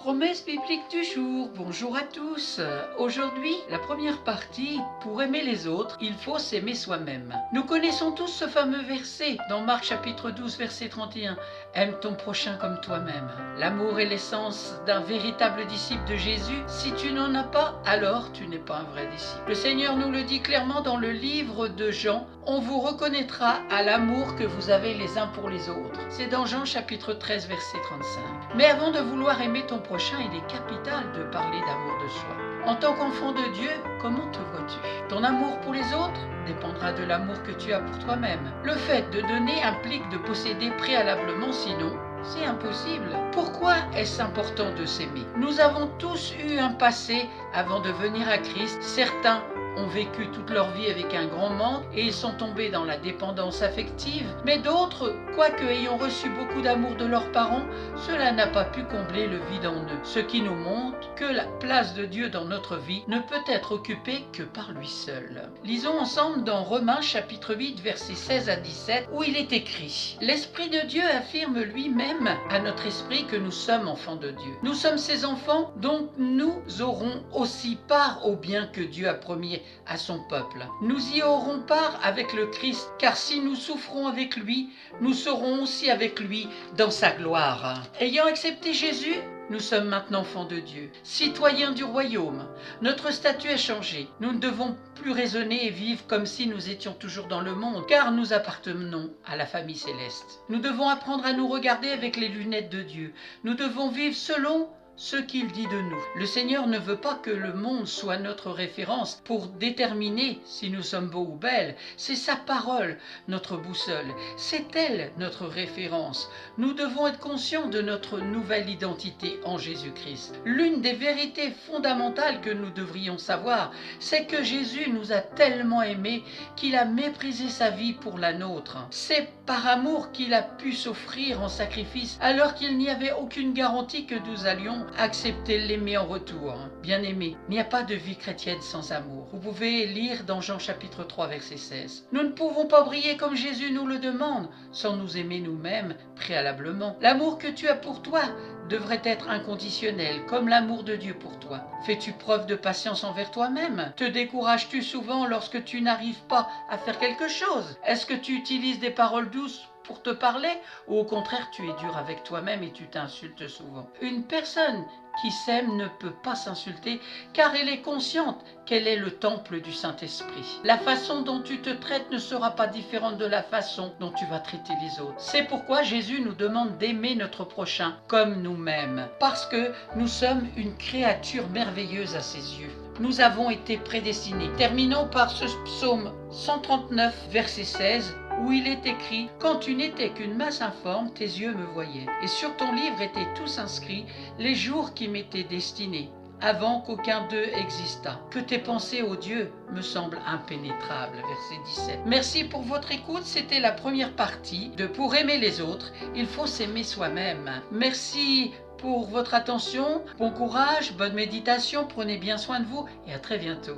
Promesse biblique du jour, bonjour à tous. Aujourd'hui, la première partie, pour aimer les autres, il faut s'aimer soi-même. Nous connaissons tous ce fameux verset dans Marc chapitre 12 verset 31. Aime ton prochain comme toi-même. L'amour est l'essence d'un véritable disciple de Jésus. Si tu n'en as pas, alors tu n'es pas un vrai disciple. Le Seigneur nous le dit clairement dans le livre de Jean. On vous reconnaîtra à l'amour que vous avez les uns pour les autres. C'est dans Jean chapitre 13 verset 35. Mais avant de vouloir aimer ton prochain, il est capital de parler d'amour de soi. En tant qu'enfant de Dieu, comment te vois-tu? Ton amour pour les autres dépendra de l'amour que tu as pour toi-même. Le fait de donner implique de posséder préalablement, sinon c'est impossible. Pourquoi est-ce important de s'aimer? Nous avons tous eu un passé avant de venir à Christ. Certains ont vécu toute leur vie avec un grand manque et ils sont tombés dans la dépendance affective, mais d'autres, quoique ayant reçu beaucoup d'amour de leurs parents, cela n'a pas pu combler le vide en eux, ce qui nous montre que la place de Dieu dans notre vie ne peut être occupée que par lui seul. Lisons ensemble dans Romains chapitre 8 versets 16 à 17 où il est écrit: L'Esprit de Dieu affirme lui-même à notre esprit que nous sommes enfants de Dieu. Nous sommes ses enfants, donc nous aurons aussi part au bien que Dieu a promis à son peuple. Nous y aurons part avec le Christ, car si nous souffrons avec lui, nous serons aussi avec lui dans sa gloire. Ayant accepté Jésus, nous sommes maintenant enfants de Dieu, citoyens du royaume. Notre statut a changé. Nous ne devons plus raisonner et vivre comme si nous étions toujours dans le monde, car nous appartenons à la famille céleste. Nous devons apprendre à nous regarder avec les lunettes de Dieu. Nous devons vivre selon ce qu'il dit de nous. Le Seigneur ne veut pas que le monde soit notre référence pour déterminer si nous sommes beaux ou belles. C'est sa parole, notre boussole. C'est elle, notre référence. Nous devons être conscients de notre nouvelle identité en Jésus-Christ. L'une des vérités fondamentales que nous devrions savoir, c'est que Jésus nous a tellement aimés qu'il a méprisé sa vie pour la nôtre. C'est par amour qu'il a pu s'offrir en sacrifice alors qu'il n'y avait aucune garantie que nous allions accepter l'aimer en retour. Bien-aimé, il n'y a pas de vie chrétienne sans amour. Vous pouvez lire dans Jean chapitre 3 verset 16. Nous ne pouvons pas briller comme Jésus nous le demande sans nous aimer nous-mêmes préalablement. L'amour que tu as pour toi devrait être inconditionnel, comme l'amour de Dieu pour toi. Fais-tu preuve de patience envers toi-même? Te décourages-tu souvent lorsque tu n'arrives pas à faire quelque chose? Est-ce que tu utilises des paroles douces pour te parler, ou au contraire tu es dur avec toi-même et tu t'insultes souvent? Une personne qui s'aime ne peut pas s'insulter car elle est consciente qu'elle est le temple du Saint-Esprit. La façon dont tu te traites ne sera pas différente de la façon dont tu vas traiter les autres. C'est pourquoi Jésus nous demande d'aimer notre prochain comme nous-mêmes, parce que nous sommes une créature merveilleuse à ses yeux. Nous avons été prédestinés. Terminons par ce psaume 139 verset 16 où il est écrit: Quand tu n'étais qu'une masse informe, tes yeux me voyaient, et sur ton livre étaient tous inscrits les jours qui m'étaient destinés, avant qu'aucun d'eux existât. Que tes pensées, ô Dieu, me semblent impénétrables. Verset 17. Merci pour votre écoute. C'était la première partie de Pour aimer les autres, il faut s'aimer soi-même. Merci pour votre attention. Bon courage, bonne méditation, prenez bien soin de vous et à très bientôt.